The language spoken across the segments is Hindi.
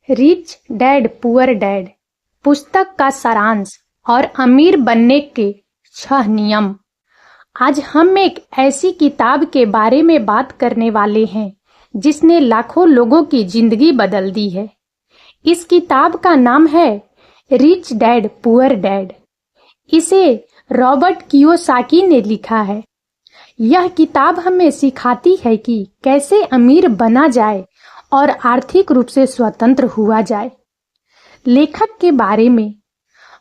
रिच डैड पुअर डैड पुस्तक का सारांश और अमीर बनने के 6 नियम। आज हम एक ऐसी किताब के बारे में बात करने वाले हैं जिसने लाखों लोगों की जिंदगी बदल दी है। इस किताब का नाम है रिच डैड पुअर डैड। इसे रॉबर्ट कियोसाकी ने लिखा है। यह किताब हमें सिखाती है कि कैसे अमीर बना जाए और आर्थिक रूप से स्वतंत्र हुआ जाए। लेखक के बारे में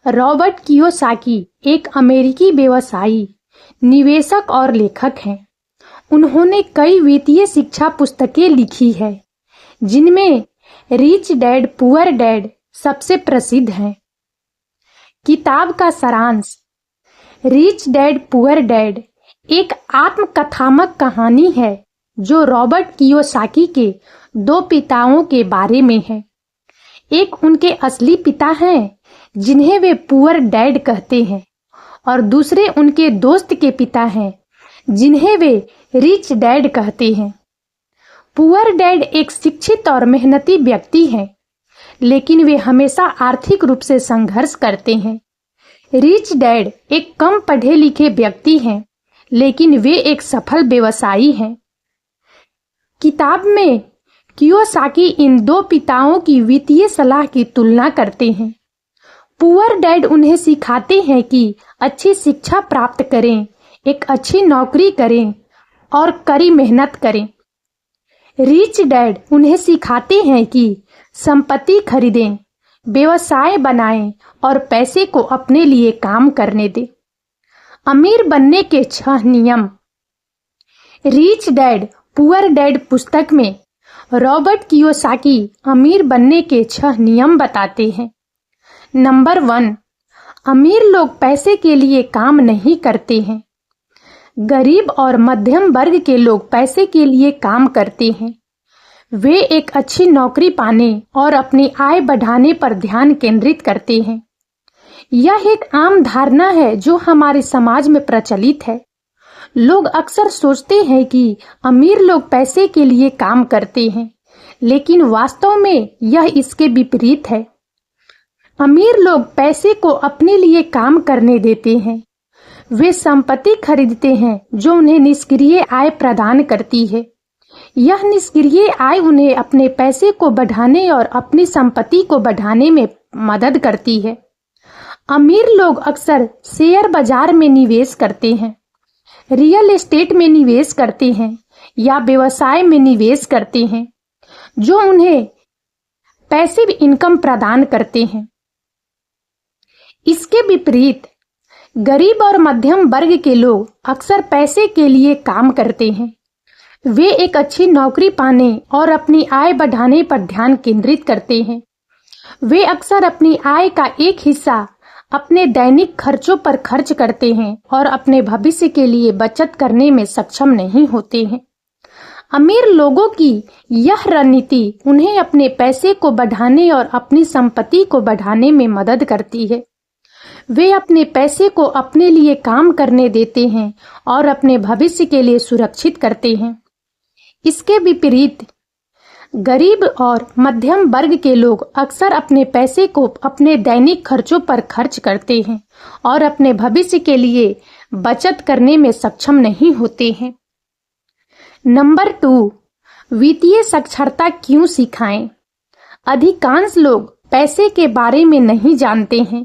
रॉबर्ट कियोसाकी एक अमेरिकी व्यवसायी, निवेशक और लेखक हैं। उन्होंने कई वित्तीय शिक्षा पुस्तकें लिखी है, जिनमें रिच डैड पुअर डैड सबसे प्रसिद्ध है। किताब का सारांश। रिच डैड पुअर डैड एक आत्मकथात्मक कहानी है जो रॉबर्ट कियोसाकी के 2 पिताओं के बारे में है। एक उनके असली पिता हैं जिन्हें वे पुअर डैड कहते हैं, और दूसरे उनके दोस्त के पिता हैं जिन्हें वे रिच डैड कहते हैं। पुअर डैड एक शिक्षित और मेहनती व्यक्ति हैं, लेकिन वे हमेशा आर्थिक रूप से संघर्ष करते हैं। रिच डैड एक कम पढ़े लिखे व्यक्ति हैं, लेकिन वे एक सफल व्यवसायी हैं। किताब में कियोसाकी इन 2 पिताओं की वित्तीय सलाह की तुलना करते हैं। पुअर डैड उन्हें सिखाते हैं कि अच्छी शिक्षा प्राप्त करें, एक अच्छी नौकरी करें और कड़ी मेहनत करें। रिच डैड उन्हें सिखाते हैं कि संपत्ति खरीदें, व्यवसाय बनाएं और पैसे को अपने लिए काम करने दें। अमीर बनने के 6 नियम। रिच डैड पुअर डैड पुस्तक में रॉबर्ट कियोसाकी अमीर बनने के 6 नियम बताते हैं। नंबर 1, अमीर लोग पैसे के लिए काम नहीं करते हैं। गरीब और मध्यम वर्ग के लोग पैसे के लिए काम करते हैं। वे एक अच्छी नौकरी पाने और अपनी आय बढ़ाने पर ध्यान केंद्रित करते हैं। यह एक आम धारणा है जो हमारे समाज में प्रचलित है। लोग अक्सर सोचते हैं कि अमीर लोग पैसे के लिए काम करते हैं, लेकिन वास्तव में यह इसके विपरीत है। अमीर लोग पैसे को अपने लिए काम करने देते हैं। वे संपत्ति खरीदते हैं जो उन्हें निष्क्रिय आय प्रदान करती है। यह निष्क्रिय आय उन्हें अपने पैसे को बढ़ाने और अपनी संपत्ति को बढ़ाने में मदद करती है। अमीर लोग अक्सर शेयर बाजार में निवेश करते हैं, रियल एस्टेट में निवेश करते हैं या व्यवसाय में निवेश करते हैं जो उन्हें पैसिव इनकम प्रदान करते हैं। इसके विपरीत गरीब और मध्यम वर्ग के लोग अक्सर पैसे के लिए काम करते हैं। वे एक अच्छी नौकरी पाने और अपनी आय बढ़ाने पर ध्यान केंद्रित करते हैं। वे अक्सर अपनी आय का एक हिस्सा अपने दैनिक खर्चों पर खर्च करते हैं और अपने भविष्य के लिए बचत करने में सक्षम नहीं होते हैं। अमीर लोगों की यह रणनीति उन्हें अपने पैसे को बढ़ाने और अपनी संपत्ति को बढ़ाने में मदद करती है। वे अपने पैसे को अपने लिए काम करने देते हैं और अपने भविष्य के लिए सुरक्षित करते हैं। इसके विपरीत गरीब और मध्यम वर्ग के लोग अक्सर अपने पैसे को अपने दैनिक खर्चों पर खर्च करते हैं और अपने भविष्य के लिए बचत करने में सक्षम नहीं होते हैं। नंबर 2, वित्तीय साक्षरता क्यों सिखाएं? अधिकांश लोग पैसे के बारे में नहीं जानते हैं।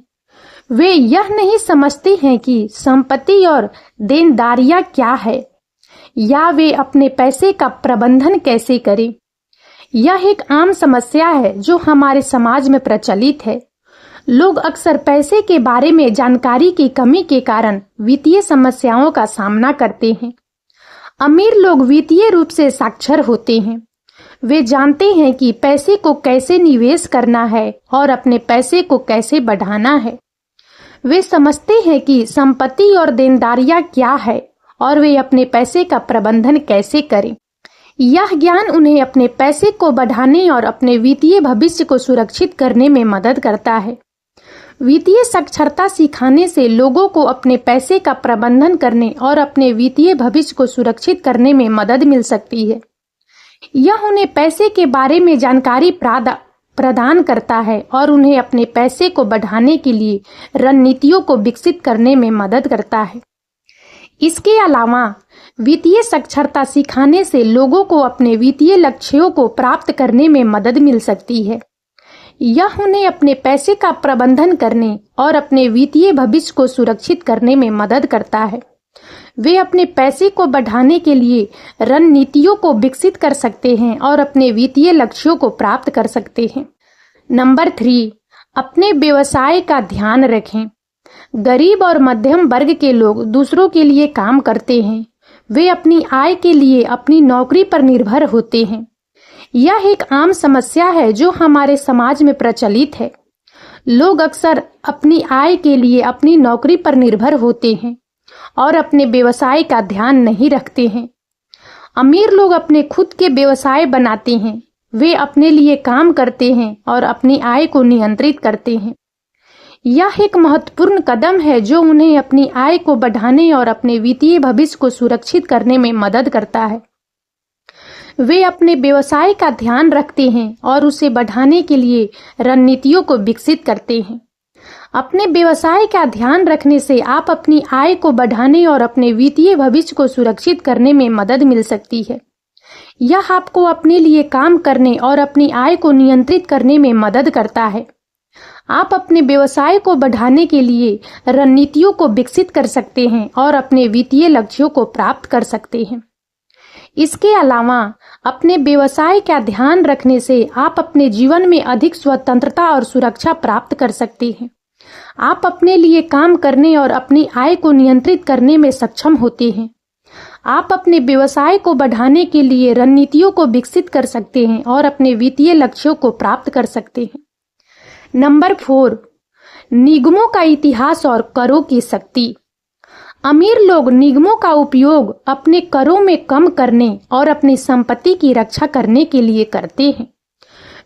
वे यह नहीं समझते हैं कि संपत्ति और देनदारियां क्या है, या वे अपने पैसे का प्रबंधन कैसे करें। यह एक आम समस्या है जो हमारे समाज में प्रचलित है। लोग अक्सर पैसे के बारे में जानकारी की कमी के कारण वित्तीय समस्याओं का सामना करते हैं। अमीर लोग वित्तीय रूप से साक्षर होते हैं। वे जानते हैं कि पैसे को कैसे निवेश करना है और अपने पैसे को कैसे बढ़ाना है। वे समझते हैं कि संपत्ति और देनदारियां क्या है और वे अपने पैसे का प्रबंधन कैसे करें। यह ज्ञान उन्हें अपने पैसे को बढ़ाने और अपने वित्तीय भविष्य को सुरक्षित करने में मदद करता है। वित्तीय साक्षरता सिखाने से लोगों को अपने पैसे का प्रबंधन करने और अपने वित्तीय भविष्य को सुरक्षित करने में मदद मिल सकती है। यह उन्हें पैसे के बारे में जानकारी प्रदान करता है और उन्हें अपने पैसे को बढ़ाने के लिए रणनीतियों को विकसित करने में मदद करता है। इसके अलावा वित्तीय साक्षरता सिखाने से लोगों को अपने वित्तीय लक्ष्यों को प्राप्त करने में मदद मिल सकती है। यह उन्हें अपने पैसे का प्रबंधन करने और अपने वित्तीय भविष्य को सुरक्षित करने में मदद करता है। वे अपने पैसे को बढ़ाने के लिए रणनीतियों को विकसित कर सकते हैं और अपने वित्तीय लक्ष्यों को प्राप्त कर सकते हैं। नंबर 3, अपने व्यवसाय का ध्यान रखें। गरीब और मध्यम वर्ग के लोग दूसरों के लिए काम करते हैं। वे अपनी आय के लिए अपनी नौकरी पर निर्भर होते हैं। यह एक आम समस्या है जो हमारे समाज में प्रचलित है। लोग अक्सर अपनी आय के लिए अपनी नौकरी पर निर्भर होते हैं और अपने व्यवसाय का ध्यान नहीं रखते हैं। अमीर लोग अपने खुद के व्यवसाय बनाते हैं। वे अपने लिए काम करते हैं और अपनी आय को नियंत्रित करते हैं। यह एक महत्वपूर्ण कदम है जो उन्हें अपनी आय को बढ़ाने और अपने वित्तीय भविष्य को सुरक्षित करने में मदद करता है। वे अपने व्यवसाय का ध्यान रखते हैं और उसे बढ़ाने के लिए रणनीतियों को विकसित करते हैं। अपने व्यवसाय का ध्यान रखने से आप अपनी आय को बढ़ाने और अपने वित्तीय भविष्य को सुरक्षित करने में मदद मिल सकती है। यह आपको अपने लिए काम करने और अपनी आय को नियंत्रित करने में मदद करता है। आप अपने व्यवसाय को बढ़ाने के लिए रणनीतियों को विकसित कर सकते हैं और अपने वित्तीय लक्ष्यों को प्राप्त कर सकते हैं। इसके अलावा अपने व्यवसाय का ध्यान रखने से आप अपने जीवन में अधिक स्वतंत्रता और सुरक्षा प्राप्त कर सकते हैं। आप अपने लिए काम करने और अपनी आय को नियंत्रित करने में सक्षम होते हैं। आप अपने व्यवसाय को बढ़ाने के लिए रणनीतियों को विकसित कर सकते हैं और अपने वित्तीय लक्ष्यों को प्राप्त कर सकते हैं। नंबर 4, निगमों का इतिहास और करों की शक्ति। अमीर लोग निगमों का उपयोग अपने करों में कम करने और अपनी संपत्ति की रक्षा करने के लिए करते हैं।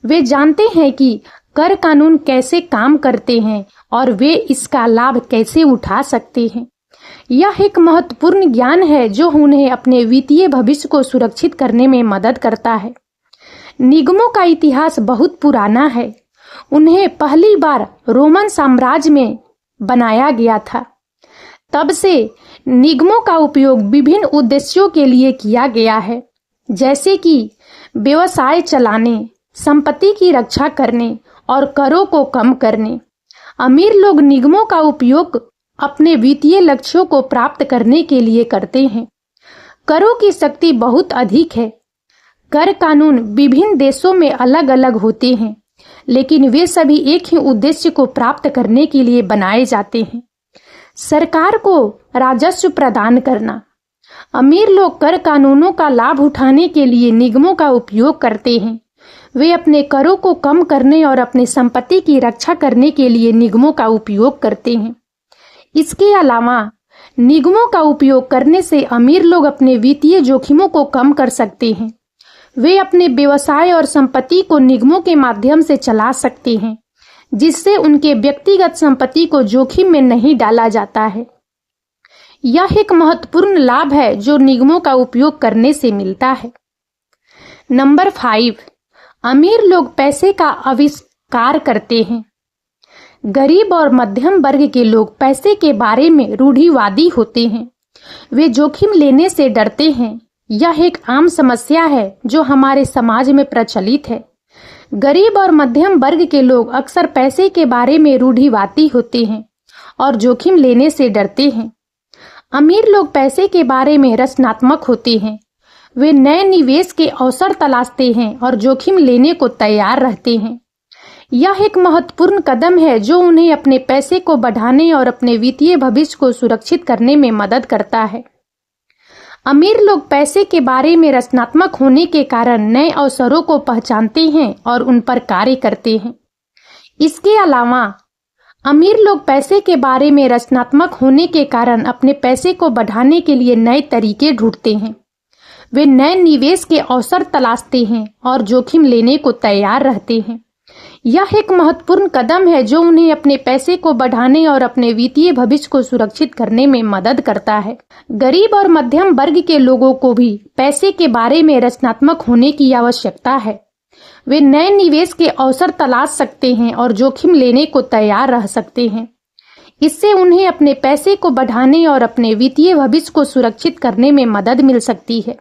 वे जानते हैं कि कर कानून कैसे काम करते हैं और वे इसका लाभ कैसे उठा सकते हैं। यह एक महत्वपूर्ण ज्ञान है जो उन्हें अपने वित्तीय भविष्य को सुरक्षित करने में मदद करता है। निगमों का इतिहास बहुत पुराना है। उन्हें पहली बार रोमन साम्राज्य में बनाया गया था। तब से निगमों का उपयोग विभिन्न उद्देश्यों के लिए किया गया है, जैसे कि व्यवसाय चलाने, संपत्ति की रक्षा करने और करों को कम करने। अमीर लोग निगमों का उपयोग अपने वित्तीय लक्ष्यों को प्राप्त करने के लिए करते हैं। करों की शक्ति बहुत अधिक है। कर कानून विभिन्न देशों में अलग अलग होते हैं, लेकिन वे सभी एक ही उद्देश्य को प्राप्त करने के लिए बनाए जाते हैं। सरकार को राजस्व प्रदान करना। अमीर लोग कर कानूनों का लाभ उठाने के लिए निगमों का उपयोग करते हैं। वे अपने करों को कम करने और अपनी संपत्ति की रक्षा करने के लिए निगमों का उपयोग करते हैं। इसके अलावा निगमों का उपयोग करने से अमीर लोग अपने वित्तीय जोखिमों को कम कर सकते हैं। वे अपने व्यवसाय और संपत्ति को निगमों के माध्यम से चला सकते हैं, जिससे उनके व्यक्तिगत संपत्ति को जोखिम में नहीं डाला जाता है। यह एक महत्वपूर्ण लाभ है जो निगमों का उपयोग करने से मिलता है। नंबर 5, अमीर लोग पैसे का आविष्कार करते हैं। गरीब और मध्यम वर्ग के लोग पैसे के बारे में रूढ़िवादी होते हैं। वे जोखिम लेने से डरते हैं। यह एक आम समस्या है जो हमारे समाज में प्रचलित है। गरीब और मध्यम वर्ग के लोग अक्सर पैसे के बारे में रूढ़िवादी होते हैं और जोखिम लेने से डरते हैं। अमीर लोग पैसे के बारे में रचनात्मक होते हैं। वे नए निवेश के अवसर तलाशते हैं और जोखिम लेने को तैयार रहते हैं। यह एक महत्वपूर्ण कदम है जो उन्हें अपने पैसे को बढ़ाने और अपने वित्तीय भविष्य को सुरक्षित करने में मदद करता है। अमीर लोग पैसे के बारे में रचनात्मक होने के कारण नए अवसरों को पहचानते हैं और उन पर कार्य करते हैं। इसके अलावा अमीर लोग पैसे के बारे में रचनात्मक होने के कारण अपने पैसे को बढ़ाने के लिए नए तरीके ढूंढते हैं। वे नए निवेश के अवसर तलाशते हैं और जोखिम लेने को तैयार रहते हैं। यह एक महत्वपूर्ण कदम है जो उन्हें अपने पैसे को बढ़ाने और अपने वित्तीय भविष्य को सुरक्षित करने में मदद करता है। गरीब और मध्यम वर्ग के लोगों को भी पैसे के बारे में रचनात्मक होने की आवश्यकता है। वे नए निवेश के अवसर तलाश सकते हैं और जोखिम लेने को तैयार रह सकते हैं। इससे उन्हें अपने पैसे को बढ़ाने और अपने वित्तीय भविष्य को सुरक्षित करने में मदद मिल सकती है।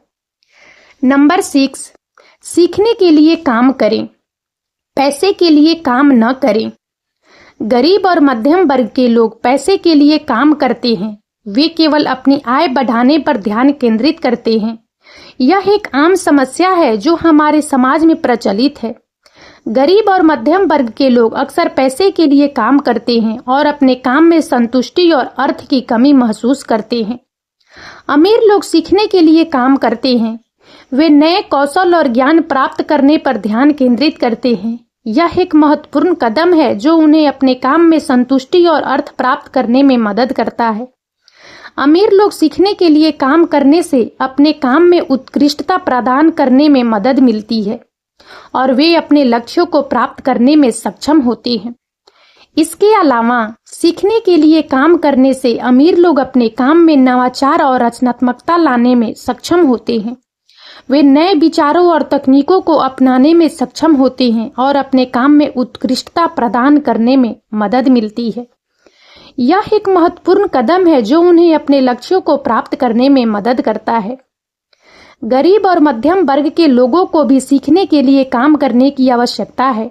नंबर 6, सीखने के लिए काम करें, पैसे के लिए काम न करें। गरीब और मध्यम वर्ग के लोग पैसे के लिए काम करते हैं। वे केवल अपनी आय बढ़ाने पर ध्यान केंद्रित करते हैं। यह एक आम समस्या है जो हमारे समाज में प्रचलित है। गरीब और मध्यम वर्ग के लोग अक्सर पैसे के लिए काम करते हैं और अपने काम में संतुष्टि और अर्थ की कमी महसूस करते हैं। अमीर लोग सीखने के लिए काम करते हैं। वे नए कौशल और ज्ञान प्राप्त करने पर ध्यान केंद्रित करते हैं। यह एक महत्वपूर्ण कदम है जो उन्हें अपने काम में संतुष्टि और अर्थ प्राप्त करने में मदद करता है। अमीर लोग सीखने के लिए काम करने से अपने काम में उत्कृष्टता प्रदान करने में मदद मिलती है और वे अपने लक्ष्यों को प्राप्त करने में सक्षम होते हैं। इसके अलावा सीखने के लिए काम करने से अमीर लोग अपने काम में नवाचार और रचनात्मकता लाने में सक्षम होते हैं। वे नए विचारों और तकनीकों को अपनाने में सक्षम होते हैं और अपने काम में उत्कृष्टता प्रदान करने में मदद मिलती है। यह एक महत्वपूर्ण कदम है जो उन्हें अपने लक्ष्यों को प्राप्त करने में मदद करता है। गरीब और मध्यम वर्ग के लोगों को भी सीखने के लिए काम करने की आवश्यकता है।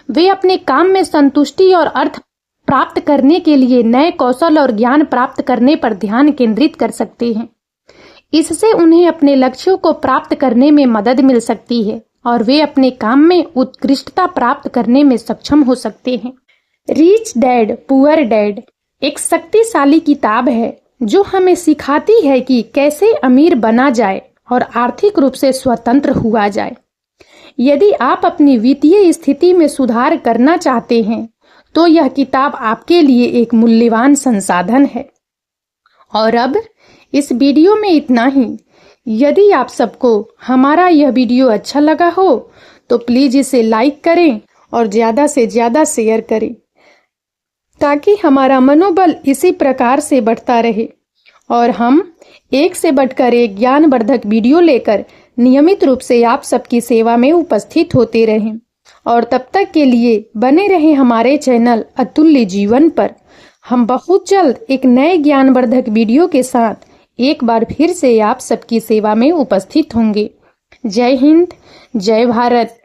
वे अपने काम में संतुष्टि और अर्थ प्राप्त करने के लिए नए कौशल और ज्ञान प्राप्त करने पर ध्यान केंद्रित कर सकते हैं। इससे उन्हें अपने लक्ष्यों को प्राप्त करने में मदद मिल सकती है और वे अपने काम में उत्कृष्टता प्राप्त करने में सक्षम हो सकते हैं। रिच डैड पुअर डैड एक शक्तिशाली किताब है जो हमें सिखाती है कि कैसे अमीर बना जाए और आर्थिक रूप से स्वतंत्र हुआ जाए। यदि आप अपनी वित्तीय स्थिति में सुधार करना चाहते हैं तो यह किताब आपके लिए एक मूल्यवान संसाधन है। और अब इस वीडियो में इतना ही। यदि आप सबको हमारा यह वीडियो अच्छा लगा हो तो प्लीज इसे लाइक करें और ज्यादा से ज्यादा शेयर करें ताकि हमारा मनोबल इसी प्रकार से बढ़ता रहे और हम एक से बढ़कर एक ज्ञानवर्धक वीडियो लेकर नियमित रूप से आप सबकी सेवा में उपस्थित होते रहें। और तब तक के लिए बने रहें हमारे चैनल अतुल्य जीवन पर। हम बहुत जल्द एक नए ज्ञानवर्धक वीडियो के साथ एक बार फिर से आप सबकी सेवा में उपस्थित होंगे। जय हिंद, जय भारत।